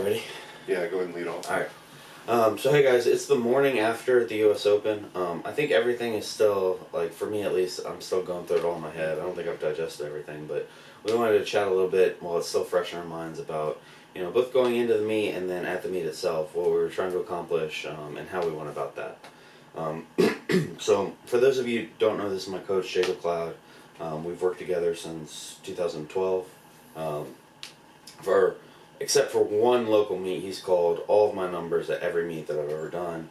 ready? Yeah, go ahead and lead off. Alright. So hey guys, it's the morning after the US Open. I think everything is still, like for me at least, I'm still going through it all in my head. I don't think I've digested everything, but we wanted to chat a little bit while it's still fresh in our minds about, both going into the meet and then at the meet itself, what we were trying to accomplish, and how we went about that. So for those of you who don't know, this is my coach, Jacob Cloud. We've worked together since 2012. Except for one local meet, he's called all of my numbers at every meet that I've ever done.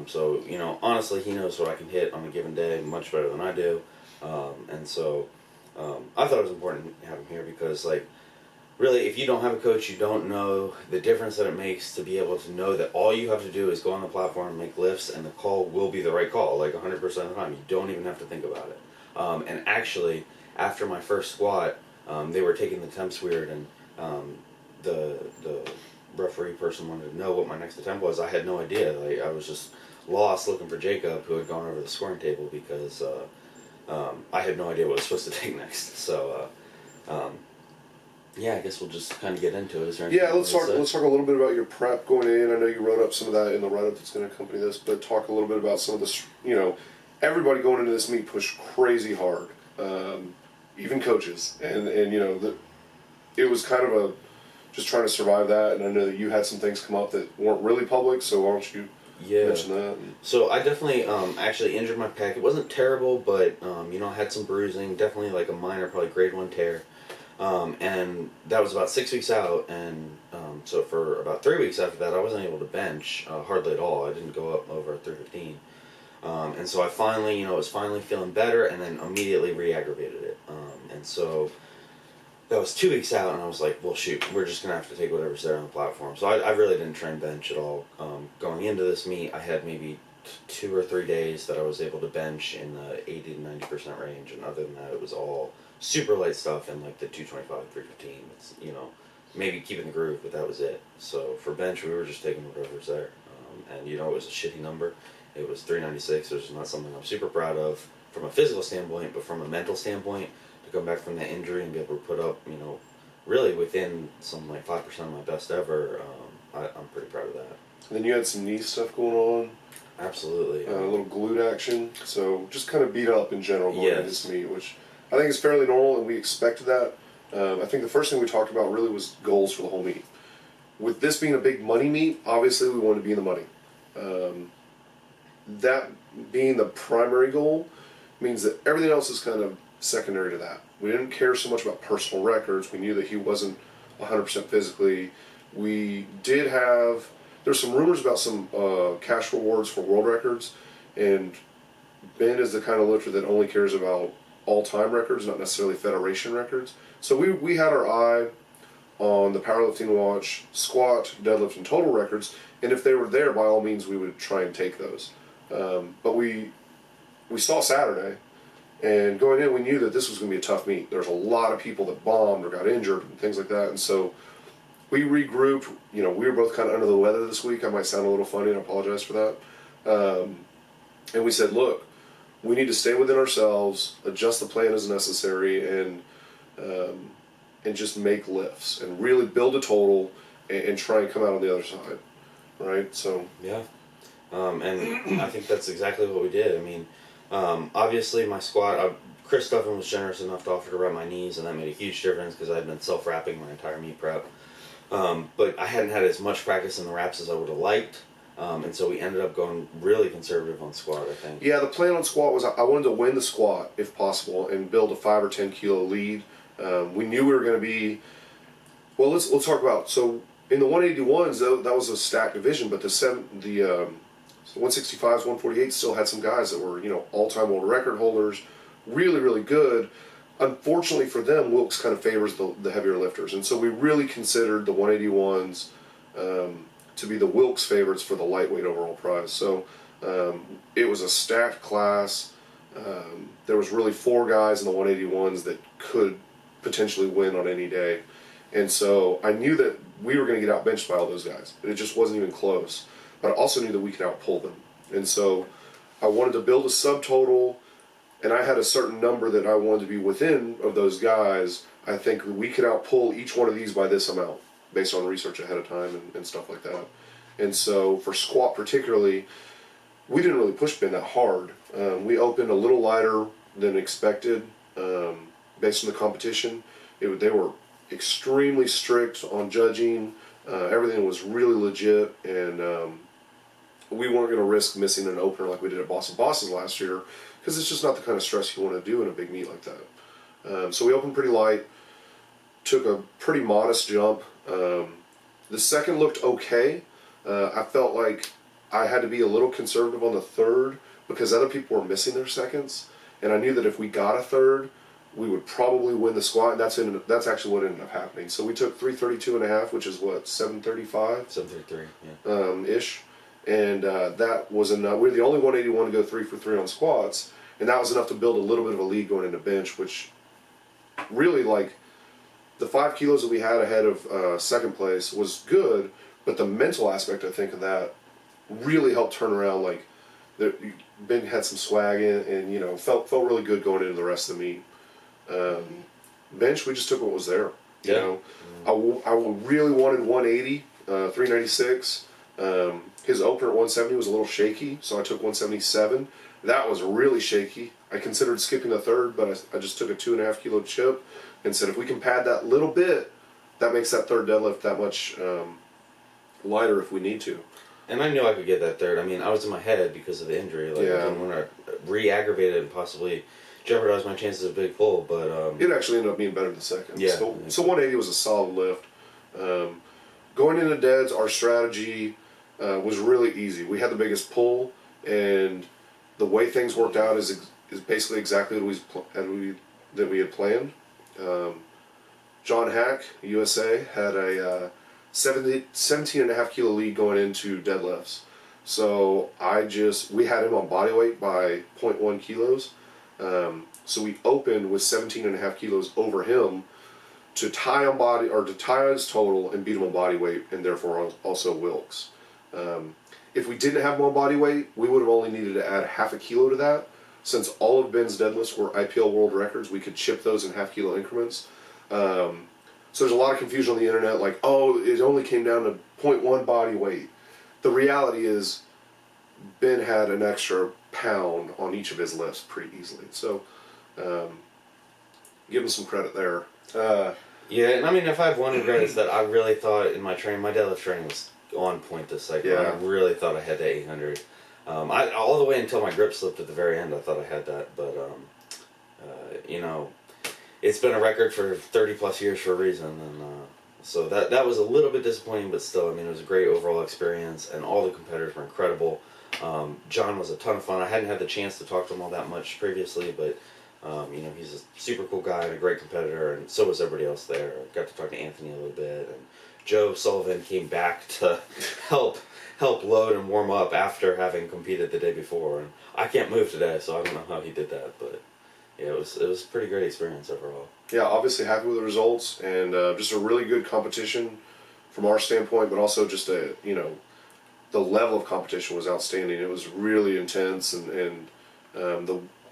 So, honestly, he knows what I can hit on a given day much better than I do. And so I thought it was important to have him here because, really, if you don't have a coach, you don't know the difference that it makes to be able to know that all you have to do is go on the platform and make lifts, and the call will be the right call, 100% of the time. You don't even have to think about it. And actually, after my first squat, they were taking the temps weird, and the referee person wanted to know what my next attempt was. I had no idea. I was just lost looking for Jacob, who had gone over the scoring table, because I had no idea what I was supposed to take next. So yeah, I guess we'll just kind of get into it. Is there anything let's talk a little bit about your prep going in. I know you wrote up some of that in the write-up that's going to accompany this, but talk a little bit about some of this. Everybody going into this meet pushed crazy hard, even coaches, and it was kind of just trying to survive that. And I know that you had some things come up that weren't really public, so why don't you mention that? So I definitely actually injured my pec. It wasn't terrible, but I had some bruising, definitely a minor, probably grade 1 tear. And that was about 6 weeks out, and so for about 3 weeks after that, I wasn't able to bench hardly at all. I didn't go up over 315. And so I finally, was finally feeling better, and then immediately re-aggravated it. And so that was 2 weeks out, and I was like, well, shoot, we're just going to have to take whatever's there on the platform. So I really didn't train bench at all. Going into this meet, I had maybe 2 or 3 days that I was able to bench in the 80 to 90% range, and other than that, it was all super light stuff in the 225, 315. It's, maybe keeping the groove, but that was it. So for bench, we were just taking whatever's there. And, it was a shitty number. It was 396, which is not something I'm super proud of from a physical standpoint, but from a mental standpoint, to come back from that injury and be able to put up, really within some 5% of my best ever, I'm pretty proud of that. And then you had some knee stuff going on. Absolutely. A little glute action, so just kind of beat up in general going into this meet, which I think is fairly normal, and we expected that. I think the first thing we talked about really was goals for the whole meet. With this being a big money meet, obviously we wanted to be in the money. That being the primary goal means that everything else is kind of secondary to that. We didn't care so much about personal records. We knew that he wasn't 100% physically. We did have, there's some rumors about some cash rewards for world records, and Ben is the kind of lifter that only cares about all-time records, not necessarily federation records. So we had our eye on the powerlifting watch, squat, deadlift, and total records, and if they were there, by all means, we would try and take those. But we saw Saturday, and going in, we knew that this was going to be a tough meet. There's a lot of people that bombed or got injured and things like that, and so we regrouped. We were both kind of under the weather this week. I might sound a little funny, and I apologize for that. And we said, look, we need to stay within ourselves, adjust the plan as necessary, and just make lifts and really build a total and try and come out on the other side, right? So yeah. And I think that's exactly what we did. I mean, obviously my squat, Chris Duffin was generous enough to offer to wrap my knees, and that made a huge difference because I had been self-wrapping my entire meet prep. But I hadn't had as much practice in the wraps as I would have liked, and so we ended up going really conservative on squat, I think. Yeah, the plan on squat was I wanted to win the squat, if possible, and build a 5 or 10 kilo lead. We knew we were going to be, well, let's talk about, so in the 181s, that was a stacked division, but the 165s, 148s still had some guys that were, all-time world record holders, really, really good. Unfortunately for them, Wilkes kind of favors the heavier lifters, and so we really considered the 181s to be the Wilkes favorites for the lightweight overall prize. So it was a stacked class. There was really 4 guys in the 181s that could potentially win on any day, and so I knew that we were going to get outbenched by all those guys. It just wasn't even close. But I also knew that we could outpull them. And so I wanted to build a subtotal, and I had a certain number that I wanted to be within of those guys. I think we could outpull each one of these by this amount. based on research ahead of time and stuff like that. And so for squat particularly, we didn't really push Ben that hard. We opened a little lighter than expected based on the competition. They were extremely strict on judging. Everything was really legit, and we weren't going to risk missing an opener like we did at Boston Bosses last year, because it's just not the kind of stress you want to do in a big meet like that. So we opened pretty light, took a pretty modest jump. The second looked okay. I felt like I had to be a little conservative on the third because other people were missing their seconds, and I knew that if we got a third, we would probably win the squat, and that's actually what ended up happening. So we took 332.5, which is what, 735? 733, yeah. Ish. And that was enough. We were the only 181 to go 3 for 3 on squats, and that was enough to build a little bit of a lead going into bench, which really, like, the 5 kilos that we had ahead of second place was good, but the mental aspect, I think, of that really helped turn around. Like, Ben had some swag in, and, you know, felt really good going into the rest of the meet. Bench, we just took what was there. You know, I really wanted 180, 396. His opener at 170 was a little shaky, so I took 177. That was really shaky. I considered skipping the third, but I just took a 2.5 kilo chip and said if we can pad that little bit, that makes that third deadlift that much lighter if we need to. And I knew I could get that third. I mean, I was in my head because of the injury. Like, I didn't want to re-aggravate it and possibly jeopardize my chances of big pull, but it actually ended up being better than second. Yeah. So 180 was a solid lift. Going into deads, our strategy was really easy. We had the biggest pull, and the way things worked out is basically exactly that we had planned. John Hack, USA, had a 17.5 kilo lead going into deadlifts. So we had him on body weight by 0.1 kilos. So we opened with 17.5 kilos over him to tie his total and beat him on body weight, and therefore also Wilkes. If we didn't have him on body weight, we would have only needed to add half a kilo to that. Since all of Ben's deadlifts were IPL world records, we could chip those in half kilo increments. So there's a lot of confusion on the internet, like, oh, it only came down to 0.1 body weight. The reality is Ben had an extra pound on each of his lifts pretty easily. So give him some credit there. Yeah, and I mean, if I have one regret, is that I really thought in my deadlift training was on point this cycle. Yeah. I really thought I had the 800. All the way until my grip slipped at the very end, I thought I had that. But, you know, it's been a record for 30 plus years for a reason. And so that was a little bit disappointing, but still, I mean, it was a great overall experience, and all the competitors were incredible. John was a ton of fun. I hadn't had the chance to talk to him all that much previously, but you know, he's a super cool guy and a great competitor, and so was everybody else there. I got to talk to Anthony a little bit, and Joe Sullivan came back to help load and warm up after having competed the day before. And I can't move today, so I don't know how he did that, but yeah, it was a pretty great experience overall. Yeah, obviously happy with the results, and just a really good competition from our standpoint, but also just the level of competition was outstanding. It was really intense, and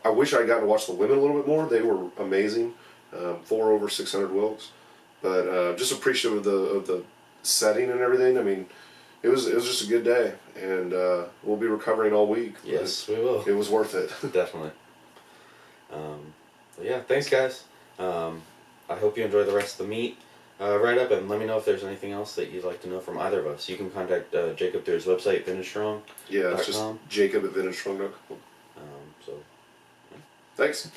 I wish I got to watch the women a little bit more. They were amazing, 4 over 600 Wilks, but just appreciative of the setting and everything. I mean, it was just a good day, and we'll be recovering all week. Yes, we will. It was worth it. Definitely. But yeah, thanks guys. I hope you enjoy the rest of the meet. Write up and let me know if there's anything else that you'd like to know from either of us. You can contact Jacob through his website, VintageStrong. Yeah, it's just Jacob at VintageStrong.com. So, Thanks.